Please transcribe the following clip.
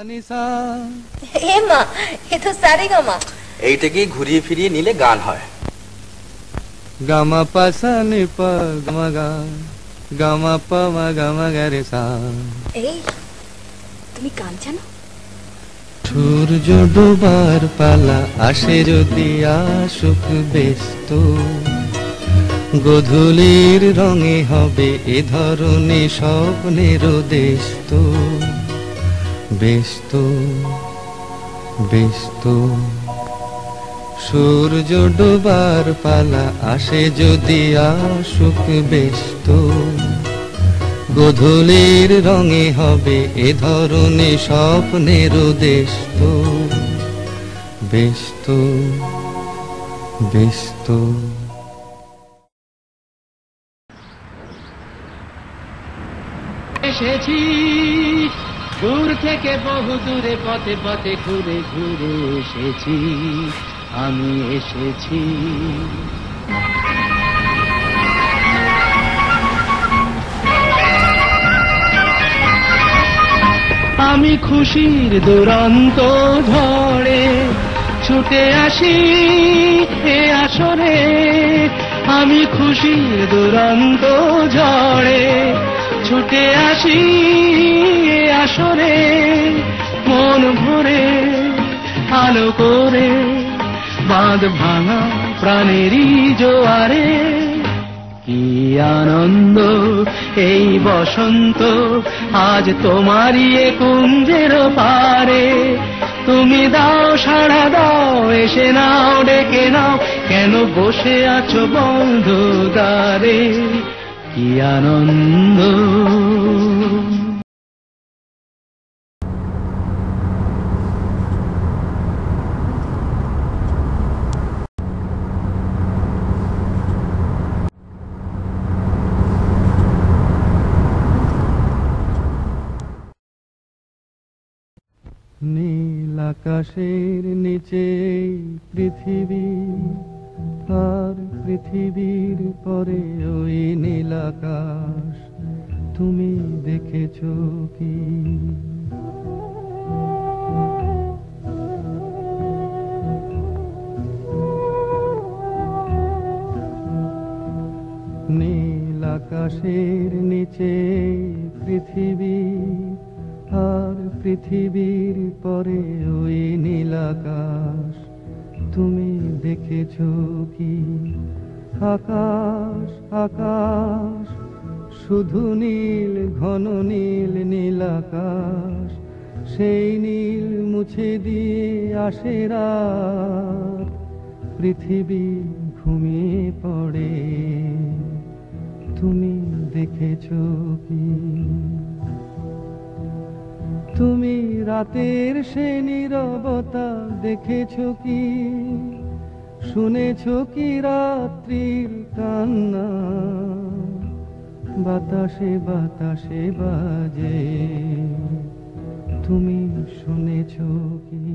এ মা, এ তো সারেগামা। এইটাকে ঘুরিয়ে ফিরিয়ে নিলে গান হয়। গামা পাসা নি পা গামা গা, গামা পা মা গামা গা রে সা। এই, তুমি গান জানো? সূর্য ডোবার পালা আসে যদি আসুক ব্যস্ত, গোধূলির রঙে হবে এ ধরনের স্বপ্নের দেশত। ব্যস্ত ব্যস্ত সূর্য ডোবার পালা আসে যদি আসুক ব্যস্ত, গোধূলির রঙে হবে এ ধরনের স্বপ্নের দেশত। ব্যস্ত ব্যস্ত এসেছি দূর থেকে বহু দূরে, পথে পথে ঘুরে ঘুরে এসেছি, আমি এসেছি। আমি খুশির দুরন্ত ঝড়ে ছুটে আসি এ আসরে, আমি খুশির দুরন্ত ঝড়ে ছুটে আসি এ আসরে, মন ভরে আলো করে বাঁধ ভাঙা প্রাণেরই জোয়ারে। কি আনন্দ এই বসন্ত আজ তোমারই এ কুঞ্জের পারে, তুমি দাও সাড়া দাও, এসে নাও ডেকে নাও, কেন বসে আছো বন্ধ দ্বারে। কি আনন্দ। নীল আকাশের নিচে পৃথিবী, আর পৃথিবীর পরে ওই নীল আকাশ, তুমি দেখেছো কি? নীল আকাশের নিচে পৃথিবী, আর পৃথিবীর পরে ওই নীল আকাশ, তুমি দেখেছো কি? আকাশ আকাশ শুধু নীল, ঘন নীল নীল আকাশ, সেই নীল মুছে দিয়ে আসে রাত, পৃথিবী ঘুমিয়ে পড়ে, তুমি দেখেছো কি? তুমি রাতের সে নীরবতা দেখেছো কি? শুনেছো কি রাত্রির কান্না, বাতাসে বাতাসে বাজে, তুমি শুনেছো কি?